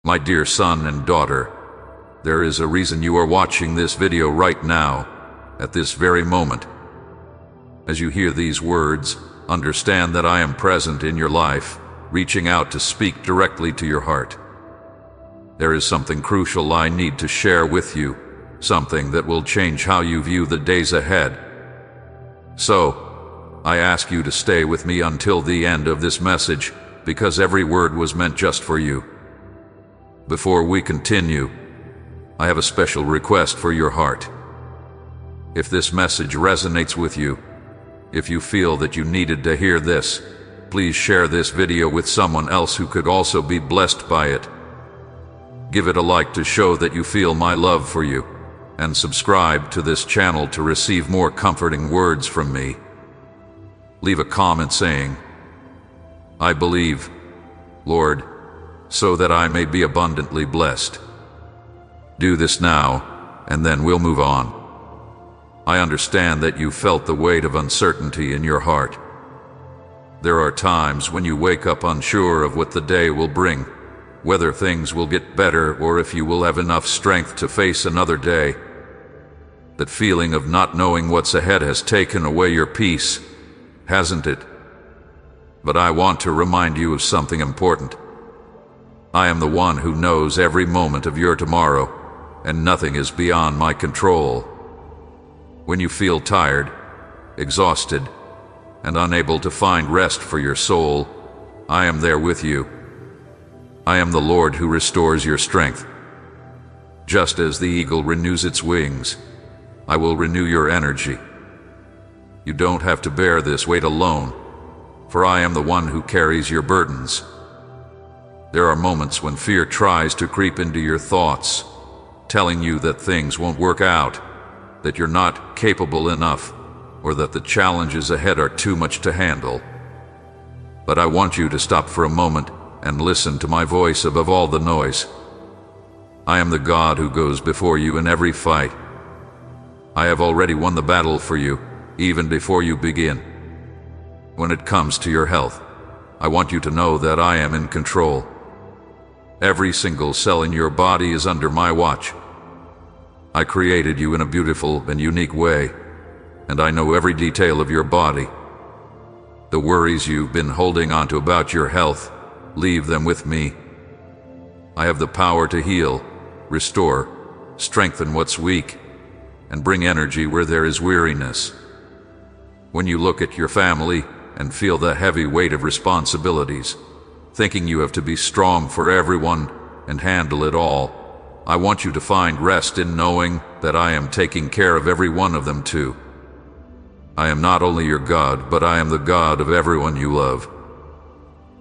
My dear son and daughter, there is a reason you are watching this video right now, at this very moment. As you hear these words, understand that I am present in your life, reaching out to speak directly to your heart. There is something crucial I need to share with you, something that will change how you view the days ahead. So, I ask you to stay with me until the end of this message, because every word was meant just for you. Before we continue, I have a special request for your heart. If this message resonates with you, if you feel that you needed to hear this, please share this video with someone else who could also be blessed by it. Give it a like to show that you feel my love for you, and subscribe to this channel to receive more comforting words from me. Leave a comment saying, "I believe, Lord, so that I may be abundantly blessed." Do this now, and then we'll move on. I understand that you felt the weight of uncertainty in your heart. There are times when you wake up unsure of what the day will bring, whether things will get better or if you will have enough strength to face another day. That feeling of not knowing what's ahead has taken away your peace, hasn't it? But I want to remind you of something important. I am the one who knows every moment of your tomorrow, and nothing is beyond my control. When you feel tired, exhausted, and unable to find rest for your soul, I am there with you. I am the Lord who restores your strength. Just as the eagle renews its wings, I will renew your energy. You don't have to bear this weight alone, for I am the one who carries your burdens. There are moments when fear tries to creep into your thoughts, telling you that things won't work out, that you're not capable enough, or that the challenges ahead are too much to handle. But I want you to stop for a moment and listen to my voice above all the noise. I am the God who goes before you in every fight. I have already won the battle for you, even before you begin. When it comes to your health, I want you to know that I am in control. Every single cell in your body is under my watch. I created you in a beautiful and unique way, and I know every detail of your body. The worries you've been holding onto about your health, leave them with me. I have the power to heal, restore, strengthen what's weak, and bring energy where there is weariness. When you look at your family and feel the heavy weight of responsibilities, thinking you have to be strong for everyone and handle it all, I want you to find rest in knowing that I am taking care of every one of them too. I am not only your God, but I am the God of everyone you love.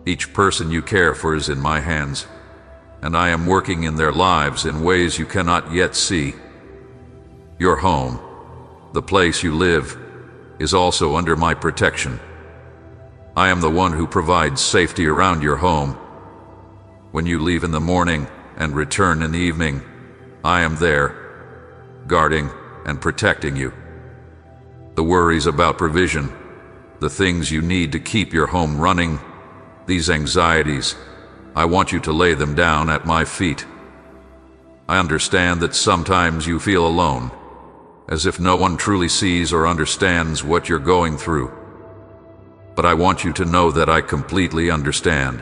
Each person you care for is in my hands, and I am working in their lives in ways you cannot yet see. Your home, the place you live, is also under my protection. I am the one who provides safety around your home. When you leave in the morning and return in the evening, I am there, guarding and protecting you. The worries about provision, the things you need to keep your home running, these anxieties, I want you to lay them down at my feet. I understand that sometimes you feel alone, as if no one truly sees or understands what you're going through. But I want you to know that I completely understand.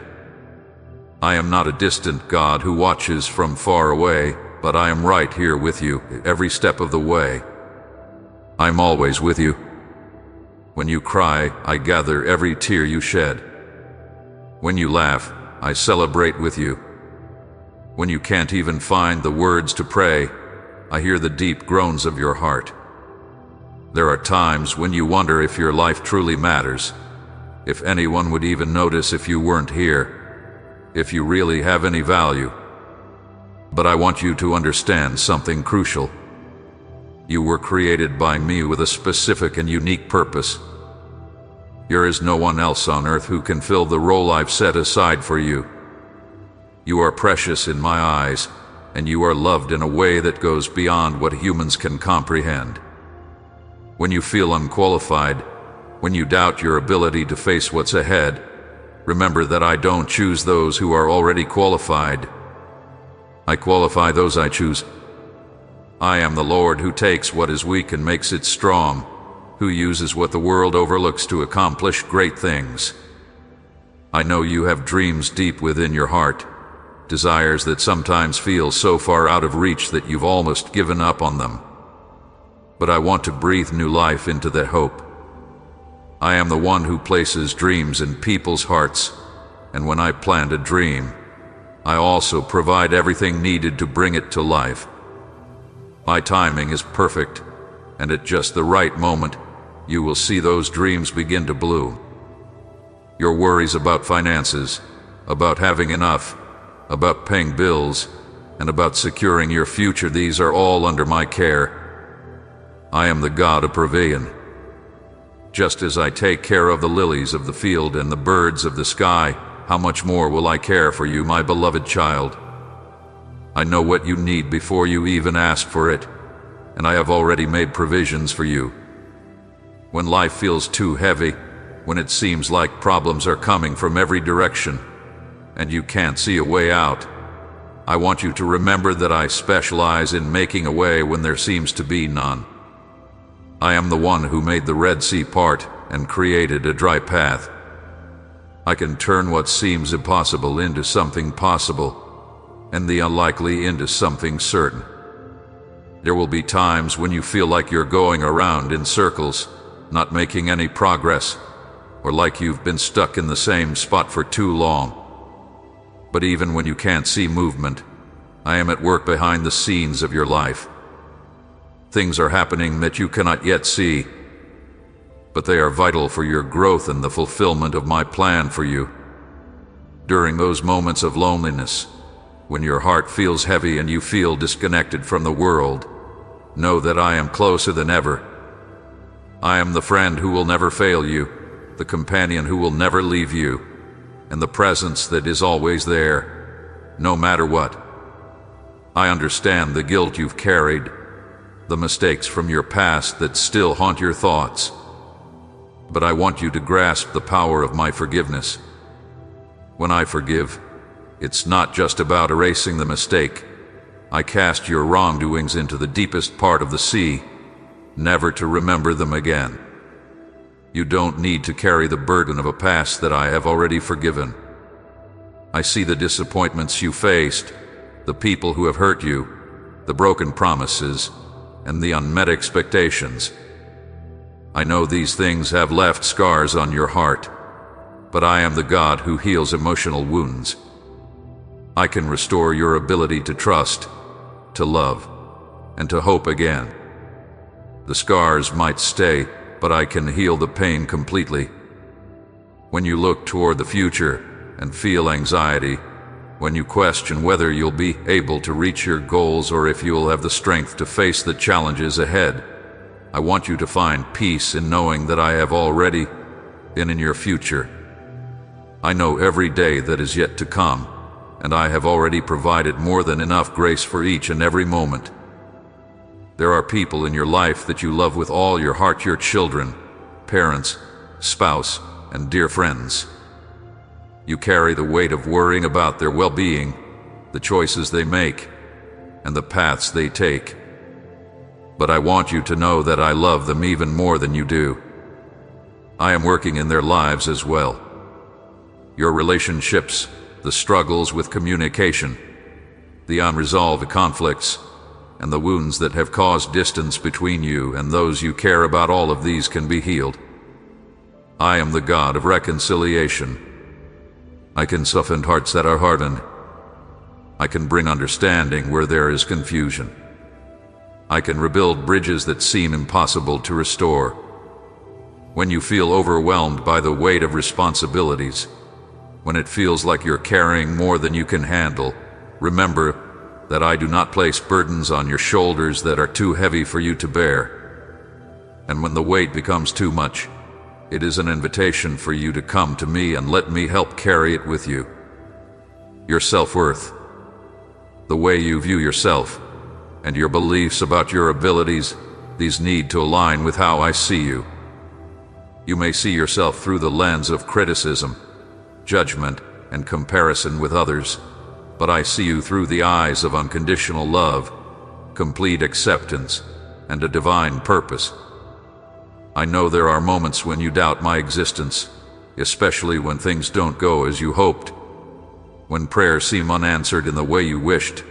I am not a distant God who watches from far away, but I am right here with you every step of the way. I'm always with you. When you cry, I gather every tear you shed. When you laugh, I celebrate with you. When you can't even find the words to pray, I hear the deep groans of your heart. There are times when you wonder if your life truly matters, if anyone would even notice if you weren't here, if you really have any value. But I want you to understand something crucial. You were created by me with a specific and unique purpose. There is no one else on earth who can fill the role I've set aside for you. You are precious in my eyes, and you are loved in a way that goes beyond what humans can comprehend. When you feel unqualified, when you doubt your ability to face what's ahead, remember that I don't choose those who are already qualified. I qualify those I choose. I am the Lord who takes what is weak and makes it strong, who uses what the world overlooks to accomplish great things. I know you have dreams deep within your heart, desires that sometimes feel so far out of reach that you've almost given up on them. But I want to breathe new life into that hope. I am the one who places dreams in people's hearts, and when I plant a dream, I also provide everything needed to bring it to life. My timing is perfect, and at just the right moment, you will see those dreams begin to bloom. Your worries about finances, about having enough, about paying bills, and about securing your future, these are all under my care. I am the God of provision. Just as I take care of the lilies of the field and the birds of the sky, how much more will I care for you, my beloved child? I know what you need before you even ask for it, and I have already made provisions for you. When life feels too heavy, when it seems like problems are coming from every direction, and you can't see a way out, I want you to remember that I specialize in making a way when there seems to be none. I am the one who made the Red Sea part and created a dry path. I can turn what seems impossible into something possible, and the unlikely into something certain. There will be times when you feel like you're going around in circles, not making any progress, or like you've been stuck in the same spot for too long. But even when you can't see movement, I am at work behind the scenes of your life. Things are happening that you cannot yet see, but they are vital for your growth and the fulfillment of my plan for you. During those moments of loneliness, when your heart feels heavy and you feel disconnected from the world, know that I am closer than ever. I am the friend who will never fail you, the companion who will never leave you, and the presence that is always there, no matter what. I understand the guilt you've carried, the mistakes from your past that still haunt your thoughts. But I want you to grasp the power of my forgiveness. When I forgive, it's not just about erasing the mistake. I cast your wrongdoings into the deepest part of the sea, never to remember them again. You don't need to carry the burden of a past that I have already forgiven. I see the disappointments you faced, the people who have hurt you, the broken promises, and the unmet expectations. I know these things have left scars on your heart, but I am the God who heals emotional wounds. I can restore your ability to trust, to love, and to hope again. The scars might stay, but I can heal the pain completely. When you look toward the future and feel anxiety, when you question whether you'll be able to reach your goals or if you'll have the strength to face the challenges ahead, I want you to find peace in knowing that I have already been in your future. I know every day that is yet to come, and I have already provided more than enough grace for each and every moment. There are people in your life that you love with all your heart, your children, parents, spouse, and dear friends. You carry the weight of worrying about their well-being, the choices they make, and the paths they take. But I want you to know that I love them even more than you do. I am working in their lives as well. Your relationships, the struggles with communication, the unresolved conflicts, and the wounds that have caused distance between you and those you care about, all of these can be healed. I am the God of reconciliation. I can soften hearts that are hardened. I can bring understanding where there is confusion. I can rebuild bridges that seem impossible to restore. When you feel overwhelmed by the weight of responsibilities, when it feels like you're carrying more than you can handle, remember that I do not place burdens on your shoulders that are too heavy for you to bear. And when the weight becomes too much, it is an invitation for you to come to me and let me help carry it with you. Your self-worth, the way you view yourself, and your beliefs about your abilities, these need to align with how I see you. You may see yourself through the lens of criticism, judgment, and comparison with others, but I see you through the eyes of unconditional love, complete acceptance, and a divine purpose. I know there are moments when you doubt my existence, especially when things don't go as you hoped, when prayers seem unanswered in the way you wished,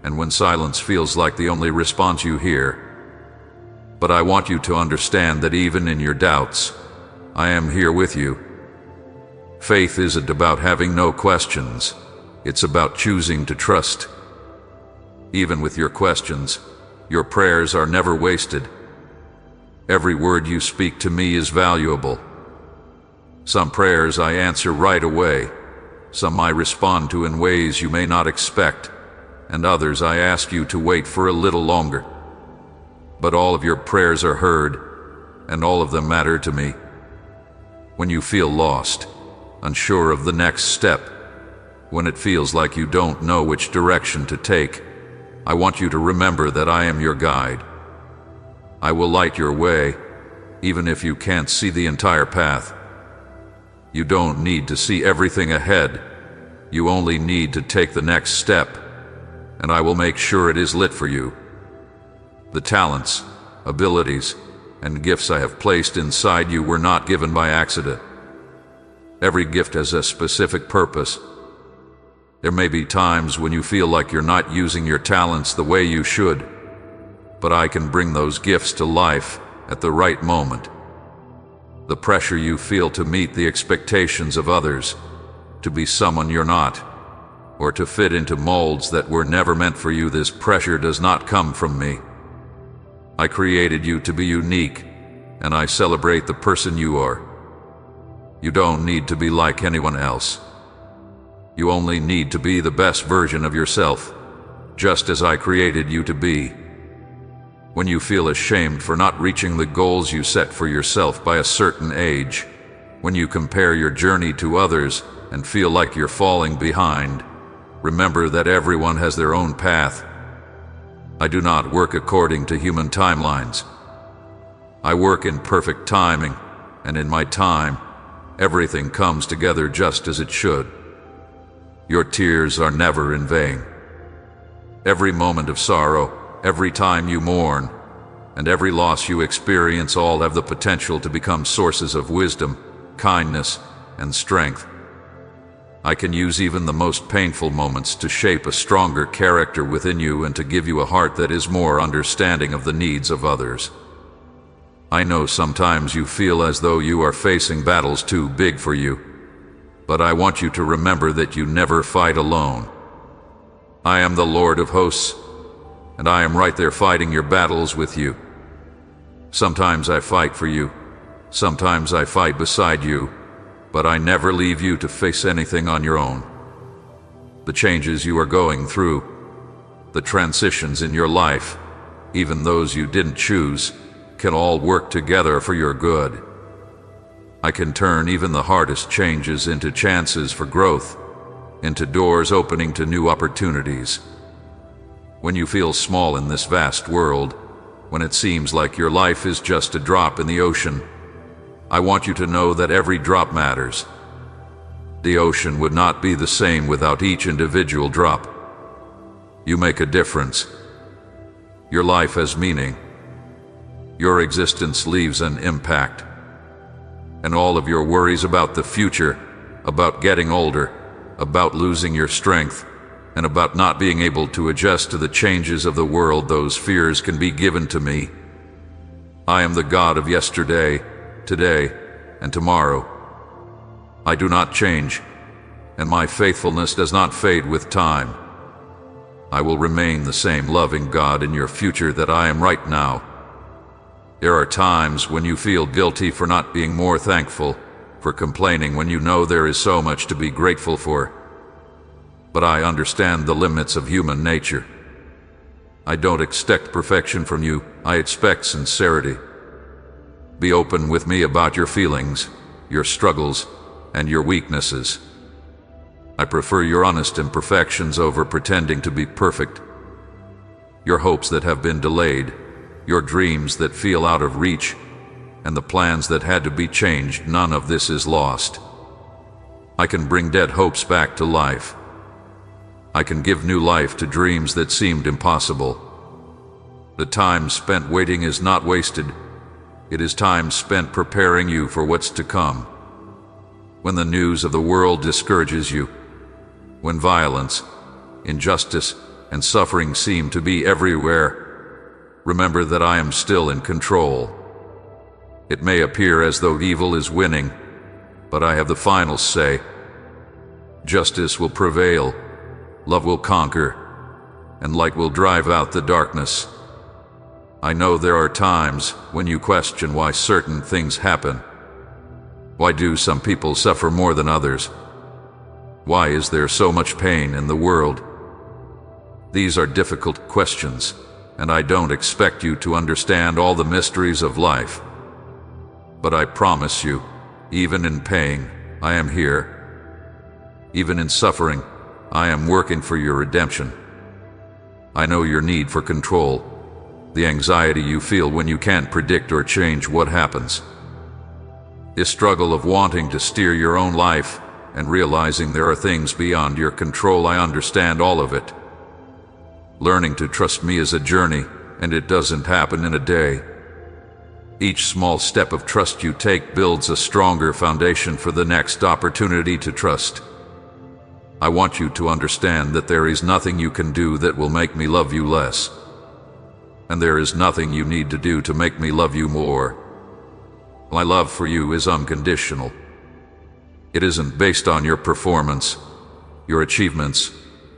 and when silence feels like the only response you hear. But I want you to understand that even in your doubts, I am here with you. Faith isn't about having no questions. It's about choosing to trust. Even with your questions, your prayers are never wasted. Every word you speak to me is valuable. Some prayers I answer right away. Some I respond to in ways you may not expect, and others I ask you to wait for a little longer. But all of your prayers are heard, and all of them matter to me. When you feel lost, unsure of the next step, when it feels like you don't know which direction to take, I want you to remember that I am your guide. I will light your way, even if you can't see the entire path. You don't need to see everything ahead. You only need to take the next step, and I will make sure it is lit for you. The talents, abilities, and gifts I have placed inside you were not given by accident. Every gift has a specific purpose. There may be times when you feel like you're not using your talents the way you should, but I can bring those gifts to life at the right moment. The pressure you feel to meet the expectations of others, to be someone you're not, or to fit into molds that were never meant for you, this pressure does not come from me. I created you to be unique, and I celebrate the person you are. You don't need to be like anyone else. You only need to be the best version of yourself, just as I created you to be. When you feel ashamed for not reaching the goals you set for yourself by a certain age, when you compare your journey to others and feel like you're falling behind, remember that everyone has their own path. I do not work according to human timelines. I work in perfect timing, and in my time, everything comes together just as it should. Your tears are never in vain. Every moment of sorrow, every time you mourn, and every loss you experience all have the potential to become sources of wisdom, kindness, and strength. I can use even the most painful moments to shape a stronger character within you and to give you a heart that is more understanding of the needs of others. I know sometimes you feel as though you are facing battles too big for you, but I want you to remember that you never fight alone. I am the Lord of hosts, and I am right there fighting your battles with you. Sometimes I fight for you, sometimes I fight beside you, but I never leave you to face anything on your own. The changes you are going through, the transitions in your life, even those you didn't choose, can all work together for your good. I can turn even the hardest changes into chances for growth, into doors opening to new opportunities. When you feel small in this vast world, when it seems like your life is just a drop in the ocean, I want you to know that every drop matters. The ocean would not be the same without each individual drop. You make a difference. Your life has meaning. Your existence leaves an impact. And all of your worries about the future, about getting older, about losing your strength, and about not being able to adjust to the changes of the world, those fears can be given to me. I am the God of yesterday, today, and tomorrow. I do not change, and my faithfulness does not fade with time. I will remain the same loving God in your future that I am right now. There are times when you feel guilty for not being more thankful, for complaining when you know there is so much to be grateful for. But I understand the limits of human nature. I don't expect perfection from you, I expect sincerity. Be open with me about your feelings, your struggles, and your weaknesses. I prefer your honest imperfections over pretending to be perfect. Your hopes that have been delayed, your dreams that feel out of reach, and the plans that had to be changed, none of this is lost. I can bring dead hopes back to life. I can give new life to dreams that seemed impossible. The time spent waiting is not wasted. It is time spent preparing you for what's to come. When the news of the world discourages you, when violence, injustice, and suffering seem to be everywhere, remember that I am still in control. It may appear as though evil is winning, but I have the final say. Justice will prevail, love will conquer, and light will drive out the darkness. I know there are times when you question why certain things happen. Why do some people suffer more than others? Why is there so much pain in the world? These are difficult questions, and I don't expect you to understand all the mysteries of life. But I promise you, even in pain, I am here. Even in suffering, I am working for your redemption. I know your need for control, the anxiety you feel when you can't predict or change what happens. This struggle of wanting to steer your own life and realizing there are things beyond your control, I understand all of it. Learning to trust me is a journey, and it doesn't happen in a day. Each small step of trust you take builds a stronger foundation for the next opportunity to trust. I want you to understand that there is nothing you can do that will make me love you less. And there is nothing you need to do to make me love you more. My love for you is unconditional. It isn't based on your performance, your achievements,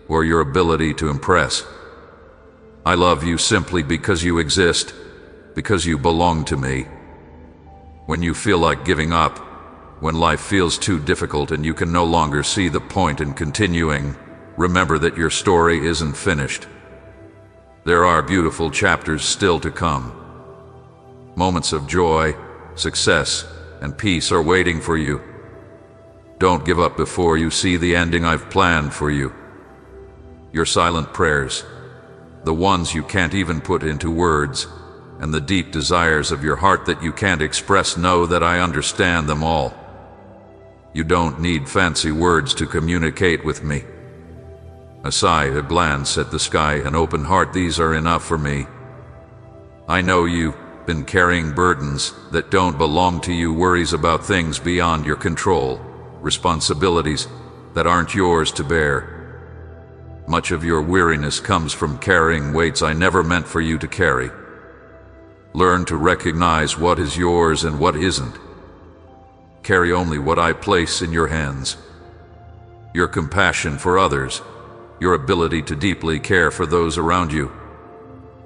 or your ability to impress. I love you simply because you exist, because you belong to me. When you feel like giving up, when life feels too difficult and you can no longer see the point in continuing, remember that your story isn't finished. There are beautiful chapters still to come. Moments of joy, success, and peace are waiting for you. Don't give up before you see the ending I've planned for you. Your silent prayers, the ones you can't even put into words, and the deep desires of your heart that you can't express, know that I understand them all. You don't need fancy words to communicate with me. A sigh, a glance at the sky, an open heart, these are enough for me. I know you've been carrying burdens that don't belong to you, worries about things beyond your control, responsibilities that aren't yours to bear. Much of your weariness comes from carrying weights I never meant for you to carry. Learn to recognize what is yours and what isn't. Carry only what I place in your hands. Your compassion for others, your ability to deeply care for those around you,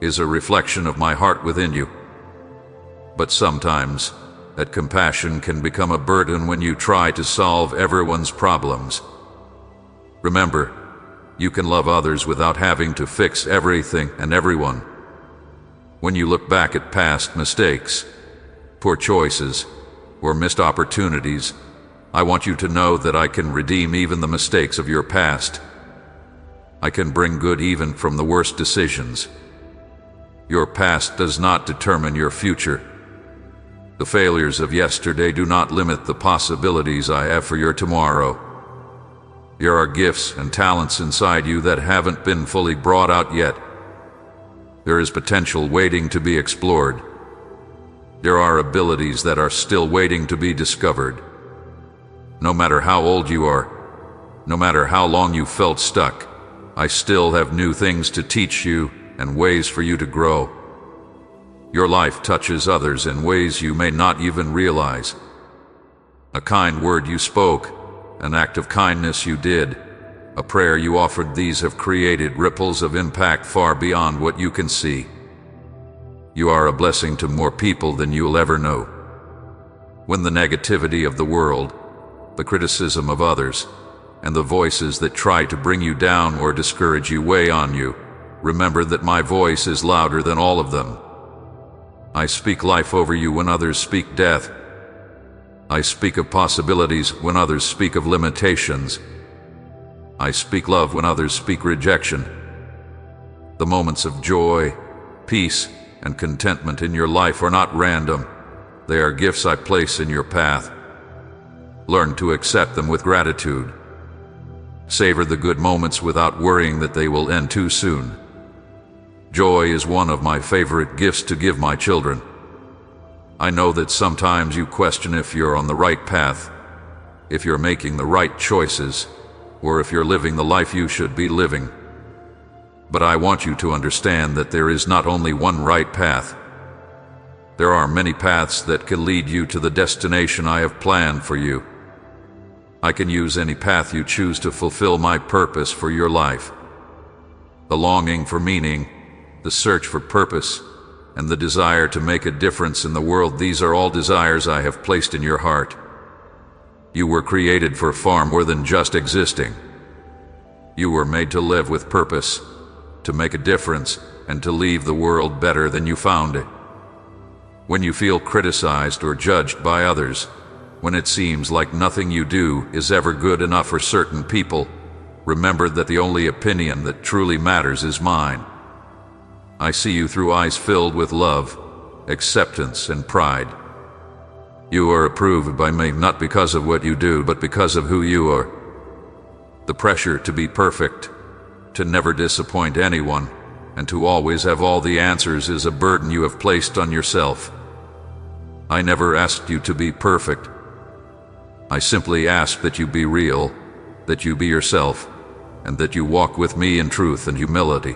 is a reflection of my heart within you. But sometimes, that compassion can become a burden when you try to solve everyone's problems. Remember, you can love others without having to fix everything and everyone. When you look back at past mistakes, poor choices, or missed opportunities, I want you to know that I can redeem even the mistakes of your past. I can bring good even from the worst decisions. Your past does not determine your future. The failures of yesterday do not limit the possibilities I have for your tomorrow. There are gifts and talents inside you that haven't been fully brought out yet. There is potential waiting to be explored. There are abilities that are still waiting to be discovered. No matter how old you are, no matter how long you felt stuck, I still have new things to teach you and ways for you to grow. Your life touches others in ways you may not even realize. A kind word you spoke, an act of kindness you did, a prayer you offered, these have created ripples of impact far beyond what you can see. You are a blessing to more people than you'll ever know. When the negativity of the world, the criticism of others, and the voices that try to bring you down or discourage you weigh on you, remember that my voice is louder than all of them. I speak life over you when others speak death. I speak of possibilities when others speak of limitations. I speak love when others speak rejection. The moments of joy, peace, and contentment in your life are not random. They are gifts I place in your path. Learn to accept them with gratitude. Savor the good moments without worrying that they will end too soon. Joy is one of my favorite gifts to give my children. I know that sometimes you question if you're on the right path, if you're making the right choices, or if you're living the life you should be living. But I want you to understand that there is not only one right path. There are many paths that can lead you to the destination I have planned for you. I can use any path you choose to fulfill my purpose for your life. The longing for meaning, the search for purpose, and the desire to make a difference in the world, these are all desires I have placed in your heart. You were created for far more than just existing. You were made to live with purpose, to make a difference, and to leave the world better than you found it. When you feel criticized or judged by others, when it seems like nothing you do is ever good enough for certain people, remember that the only opinion that truly matters is mine. I see you through eyes filled with love, acceptance, and pride. You are approved by me not because of what you do, but because of who you are. The pressure to be perfect, to never disappoint anyone, and to always have all the answers is a burden you have placed on yourself. I never asked you to be perfect. I simply ask that you be real, that you be yourself, and that you walk with me in truth and humility.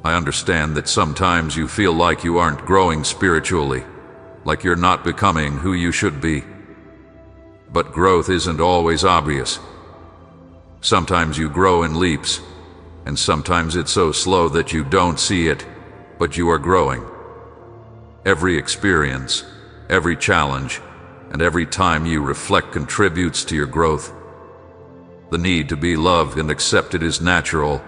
I understand that sometimes you feel like you aren't growing spiritually, like you're not becoming who you should be. But growth isn't always obvious. Sometimes you grow in leaps, and sometimes it's so slow that you don't see it, but you are growing. Every experience, every challenge, and every time you reflect contributes to your growth. The need to be loved and accepted is natural,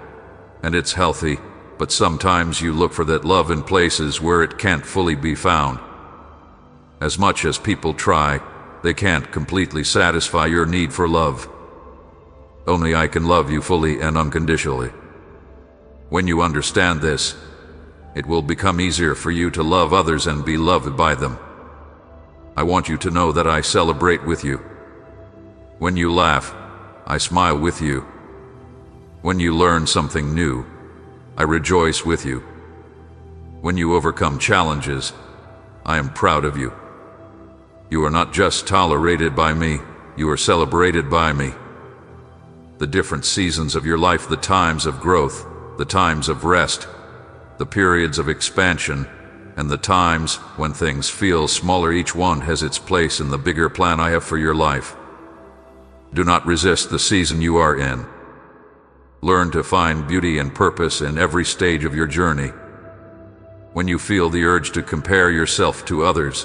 and it's healthy, but sometimes you look for that love in places where it can't fully be found. As much as people try, they can't completely satisfy your need for love. Only I can love you fully and unconditionally. When you understand this, it will become easier for you to love others and be loved by them. I want you to know that I celebrate with you. When you laugh, I smile with you. When you learn something new, I rejoice with you. When you overcome challenges, I am proud of you. You are not just tolerated by me, you are celebrated by me. The different seasons of your life, the times of growth, the times of rest, the periods of expansion, and the times when things feel smaller, each one has its place in the bigger plan I have for your life. Do not resist the season you are in. Learn to find beauty and purpose in every stage of your journey. When you feel the urge to compare yourself to others,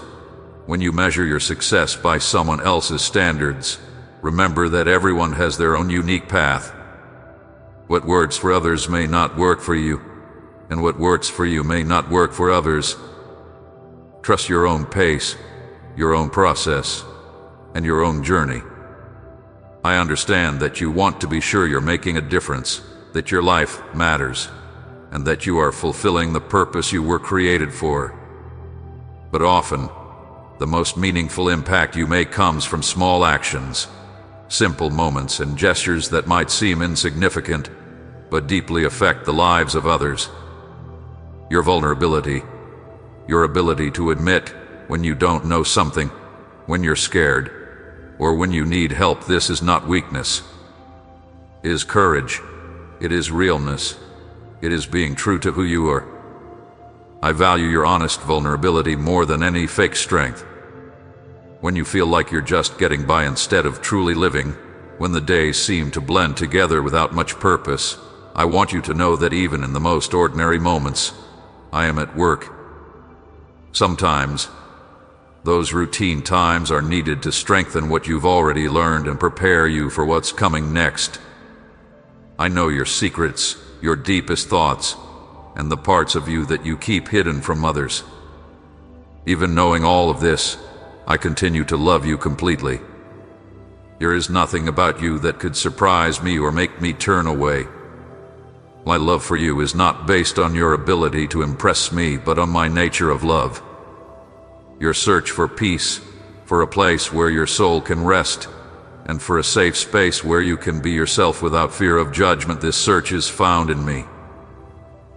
when you measure your success by someone else's standards, remember that everyone has their own unique path. What works for others may not work for you, and what works for you may not work for others. Trust your own pace, your own process, and your own journey. I understand that you want to be sure you're making a difference, that your life matters, and that you are fulfilling the purpose you were created for. But often, the most meaningful impact you make comes from small actions, simple moments and gestures that might seem insignificant, but deeply affect the lives of others. Your vulnerability, your ability to admit when you don't know something, when you're scared, or when you need help, this is not weakness. It is courage. It is realness. It is being true to who you are. I value your honest vulnerability more than any fake strength. When you feel like you're just getting by instead of truly living, when the days seem to blend together without much purpose, I want you to know that even in the most ordinary moments, I am at work. Sometimes, those routine times are needed to strengthen what you've already learned and prepare you for what's coming next. I know your secrets, your deepest thoughts, and the parts of you that you keep hidden from others. Even knowing all of this, I continue to love you completely. There is nothing about you that could surprise me or make me turn away. My love for you is not based on your ability to impress me, but on my nature of love. Your search for peace, for a place where your soul can rest, and for a safe space where you can be yourself without fear of judgment. This search is found in me.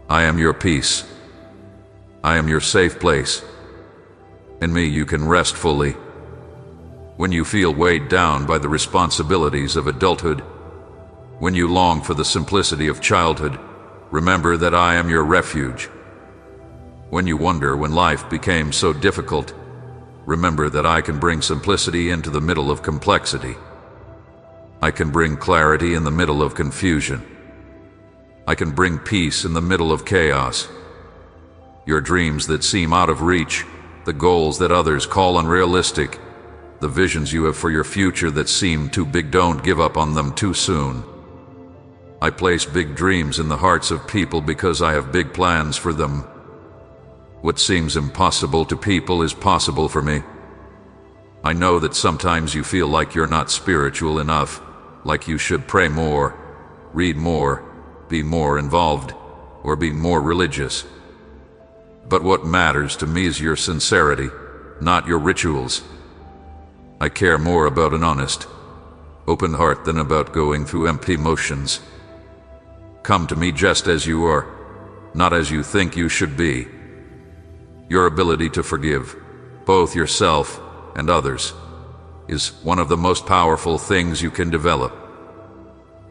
I am your peace. I am your safe place. In me you can rest fully. When you feel weighed down by the responsibilities of adulthood, when you long for the simplicity of childhood, remember that I am your refuge. When you wonder when life became so difficult, remember that I can bring simplicity into the middle of complexity. I can bring clarity in the middle of confusion. I can bring peace in the middle of chaos. Your dreams that seem out of reach, the goals that others call unrealistic, the visions you have for your future that seem too big, don't give up on them too soon. I place big dreams in the hearts of people because I have big plans for them. What seems impossible to people is possible for me. I know that sometimes you feel like you're not spiritual enough, like you should pray more, read more, be more involved, or be more religious. But what matters to me is your sincerity, not your rituals. I care more about an honest, open heart than about going through empty motions. Come to me just as you are, not as you think you should be. Your ability to forgive, both yourself and others, is one of the most powerful things you can develop.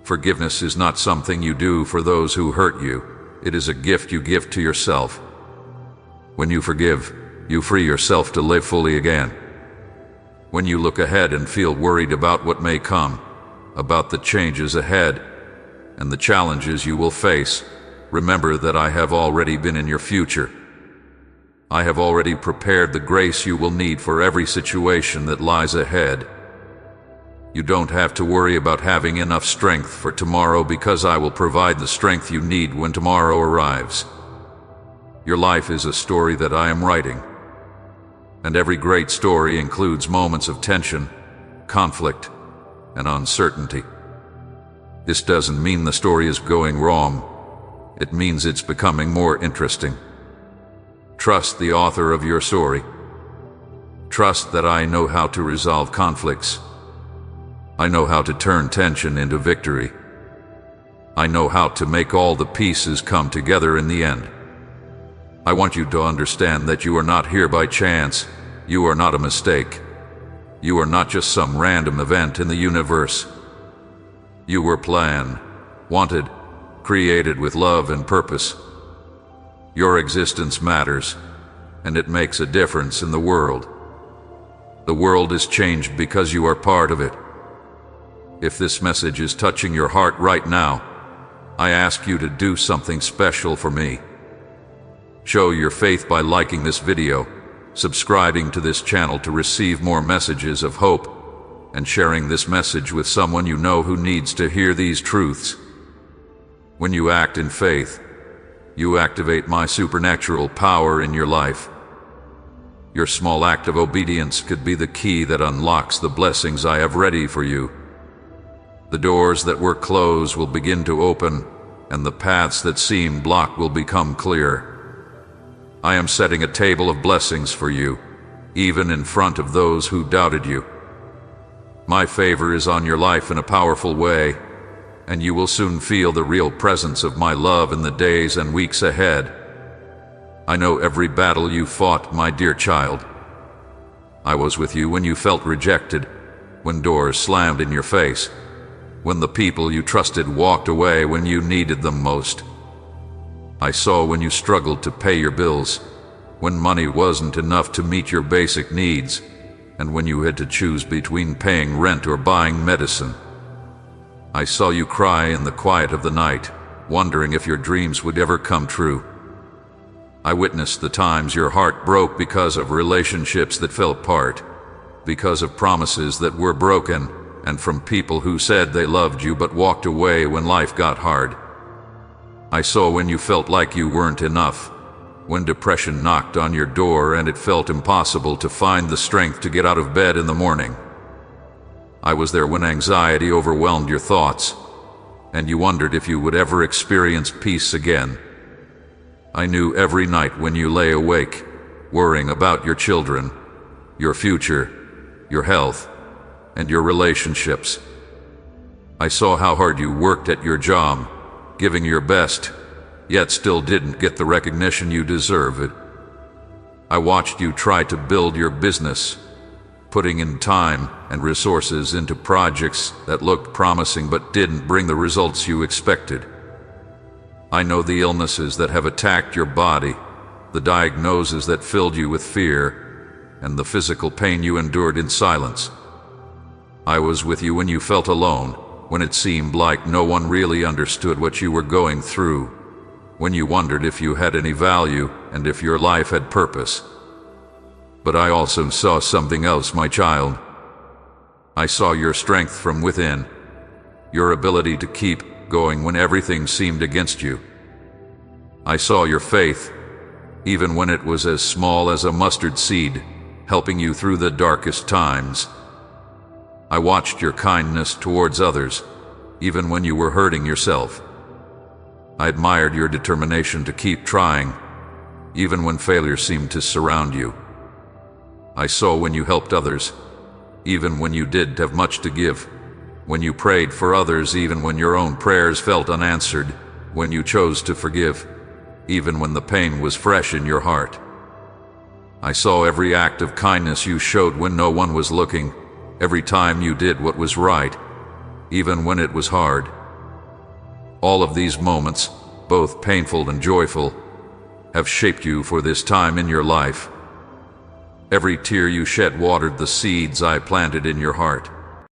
Forgiveness is not something you do for those who hurt you. It is a gift you give to yourself. When you forgive, you free yourself to live fully again. When you look ahead and feel worried about what may come, about the changes ahead, and the challenges you will face, remember that I have already been in your future. I have already prepared the grace you will need for every situation that lies ahead. You don't have to worry about having enough strength for tomorrow because I will provide the strength you need when tomorrow arrives. Your life is a story that I am writing. And every great story includes moments of tension, conflict, and uncertainty. This doesn't mean the story is going wrong. It means it's becoming more interesting. Trust the author of your story. Trust that I know how to resolve conflicts. I know how to turn tension into victory. I know how to make all the pieces come together in the end. I want you to understand that you are not here by chance. You are not a mistake. You are not just some random event in the universe. You were planned, wanted, created with love and purpose. Your existence matters, and it makes a difference in the world. The world is changed because you are part of it. If this message is touching your heart right now, I ask you to do something special for me. Show your faith by liking this video, subscribing to this channel to receive more messages of hope, and sharing this message with someone you know who needs to hear these truths. When you act in faith, you activate my supernatural power in your life. Your small act of obedience could be the key that unlocks the blessings I have ready for you. The doors that were closed will begin to open, and the paths that seemed blocked will become clear. I am setting a table of blessings for you, even in front of those who doubted you. My favor is on your life in a powerful way, and you will soon feel the real presence of my love in the days and weeks ahead. I know every battle you fought, my dear child. I was with you when you felt rejected, when doors slammed in your face, when the people you trusted walked away when you needed them most. I saw when you struggled to pay your bills, when money wasn't enough to meet your basic needs, and when you had to choose between paying rent or buying medicine. I saw you cry in the quiet of the night, wondering if your dreams would ever come true. I witnessed the times your heart broke because of relationships that fell apart, because of promises that were broken, and from people who said they loved you but walked away when life got hard. I saw when you felt like you weren't enough, when depression knocked on your door and it felt impossible to find the strength to get out of bed in the morning. I was there when anxiety overwhelmed your thoughts, and you wondered if you would ever experience peace again. I knew every night when you lay awake, worrying about your children, your future, your health, and your relationships. I saw how hard you worked at your job, giving your best, yet still didn't get the recognition you deserved. I watched you try to build your business, putting in time and resources into projects that looked promising but didn't bring the results you expected. I know the illnesses that have attacked your body, the diagnoses that filled you with fear, and the physical pain you endured in silence. I was with you when you felt alone, when it seemed like no one really understood what you were going through, when you wondered if you had any value and if your life had purpose. But I also saw something else, my child. I saw your strength from within, your ability to keep going when everything seemed against you. I saw your faith, even when it was as small as a mustard seed, helping you through the darkest times. I watched your kindness towards others, even when you were hurting yourself. I admired your determination to keep trying, even when failure seemed to surround you. I saw when you helped others, even when you didn't have much to give, when you prayed for others even when your own prayers felt unanswered, when you chose to forgive, even when the pain was fresh in your heart. I saw every act of kindness you showed when no one was looking, every time you did what was right, even when it was hard. All of these moments, both painful and joyful, have shaped you for this time in your life. Every tear you shed watered the seeds I planted in your heart.